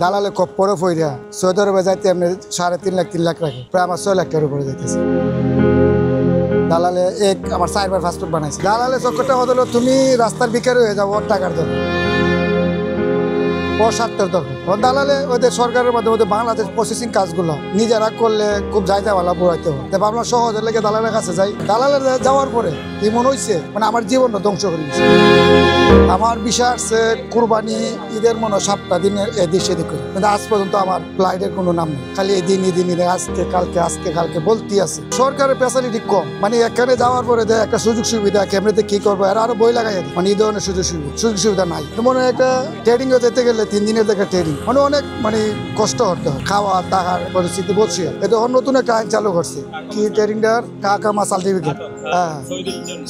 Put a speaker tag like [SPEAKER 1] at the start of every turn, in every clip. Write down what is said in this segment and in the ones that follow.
[SPEAKER 1] দালালে কপ্পরে ফইরা সৌদি আরবে যাইতে এমনি 3.5 লাখ রাখে, প্রায় আমার 6 লাখ টাকার উপরে যাইতেছে। দালালে আমার 4বার পাসপোর্ট বানাইছে। দালালে চক্করটা হলো তুমি রাস্তার ভিখারি হয়ে যাবো, ওর টাকার দরকার, ওর স্বার্থের দরকার। দালালে ওদের সরকারের মাধ্যমে বাংলাদেশ প্রসেসিং কাজগুলো নিজেরা করলে খুব যাইতাওয়ালা বুড়াইতে হবে। তারপর আমরা সহজের লেগে দালালের কাছে যাই। দালালের যাওয়ার পরে কি মনে হয়েছে, মানে আমার জীবনটা ধ্বংস করে দিচ্ছে। আমার বিষয় আসছে কুরবানি ঈদের মনে 7টা দিনের এদিক সেদিক করে, কিন্তু আজ পর্যন্ত আমার ফ্লাইটের কোনো নাম নেই। খালি এদিন আজকে কালকে বলতেই আছে। সরকারের ফ্যাসিলিটি কম, মানে এখানে যাওয়ার পরে একটা সুযোগ সুবিধা ক্যামেরাতে কি করবো আরো বই লাগাই, মানে এই ধরনের সুযোগ সুবিধা নাই। মনে হয় একটা ট্রেডিং এ যেতে গেলে 3 দিনের দেখা ট্রেডিং, মানে অনেক কষ্ট করতে হয়, খাওয়া থাকার পরিস্থিতি বলছি। এটা নতুন একটা আইন চালু করছে, কি ট্রেডিংটার কাকামা সার্টিফিকেট, হ্যাঁ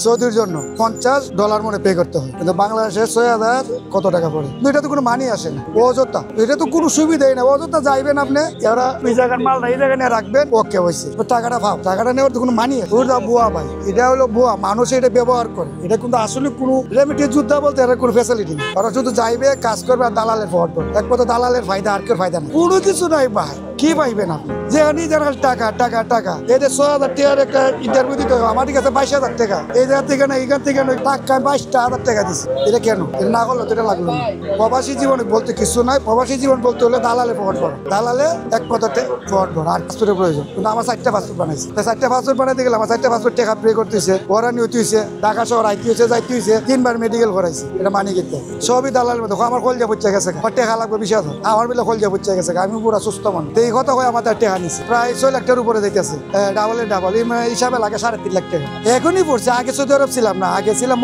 [SPEAKER 1] সৌদির জন্য $50 মনে পে করতে হয়, কিন্তু বাংলাদেশে 6,000 কত টাকা পড়ে। এটা তো কোনো মানি আসে না, অযথা। এটা তো কোনো সুবিধাই না, অযথা যাইবেন আপনি, এরা এই জায়গার মাল এই জায়গায় নিয়ে রাখবেন, ওকে হয়েছে টাকাটা পাও। টাকাটা নেওয়ার তো কোনো মানি আছে? ওটা বুয়া ভাই, এটা হলো বুয়া, মানুষ এটা ব্যবহার করে। এটা কিন্তু আসলে কোনো রেমিটি যোদ্ধা বলতে এর কোনো ফ্যাসিলিটি নেই। ওরা শুধু যাইবে, কাজ করবে আর দালালের ফট করবে। একমাত্র দালালের ফায়দা, আর কেউ ফায়দা নেই, কোনো কিছু নাই ভাই। কি পাইবেন আপনি? যে নিজের টাকা টাকা টাকা, এই যে 6,000 টাকার একটা ইন্টারভিউ দিতে হবে, আমার কাছে 22,000 টাকা, এই জায়গা থেকে না এখান থেকে টাকা 22,000 টাকা দিচ্ছে। এটা কেন? এটা না করলো তো এটা লাগলো না। প্রবাসী জীবনে বলতে কিছু নাই। প্রবাসী জীবন বলতে হলে দালালে ফট করা, দালালে একমাত্র ফট করা, আর পাসপোর্টের প্রয়োজন। কিন্তু আমার 4টা পাসপোর্ট বানাইছে, 4টা পাসপোর্ট বানাইতে গেলে আমার 4টা পাসপোর্ট টাকা পে করতেছে, ওরানি হইতেছে, ঢাকা শহর আইতে হয়েছে, যাইতে হয়েছে, 3বার মেডিকেল করাইছে। এটা মানি কিনতে সবই দালালের মধ্যে। আমার কলজা পড়ছে গেছে, টাকা লাগবে 20,000, আমার মিলে কলজা পড়ছে গেছে। আমি পুরা সুস্থ মানুষ, এই কথা হয় আমার টাকা নিচ্ছে, প্রায় 6 লাখ টাকার উপরে যাইতেছে। ডাবল হিসাবে লাগে 3.5 লাখ টাকা এখনই পড়ছে। আগে সৌদি আরব ছিলাম না, আগে ছিলাম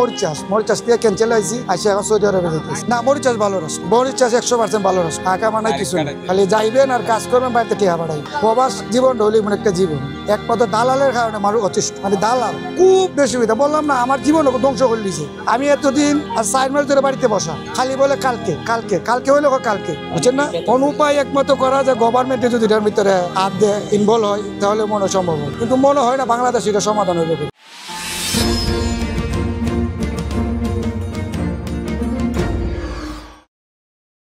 [SPEAKER 1] মরিচাস থেকে ক্যান্সেল হয়েছি, আসে এখন সৌদি আরবে যাইতেছি। না, মরিচাস ভালো রস, মরিচাস 100% ভালো রস। টাকা মানে কিছু না, খালি যাইবেন আর কাজ করবেন, বাড়িতে টাকা বাড়াই। প্রবাস জীবন হলে মনে একটা জীবন, একমাত্র দালালের কারণে মানুষ অতিষ্ঠ, মানে দালাল খুব বেশি সুবিধা। বললাম না, আমার জীবন ধ্বংস করে দিয়েছে। আমি এতদিন আর 4 মাস ধরে বাড়িতে বসা, খালি বলে কালকে হইলে কালকে, বুঝছেন না? অনুপায় একমাত্র করা যে গভর্নমেন্টে যদি এটার ভিতরে হাত দিয়ে ইনভলভ হয়, তাহলে মনে সম্ভব হয়, কিন্তু মনে হয় না বাংলাদেশ এটা সমাধান হইবে।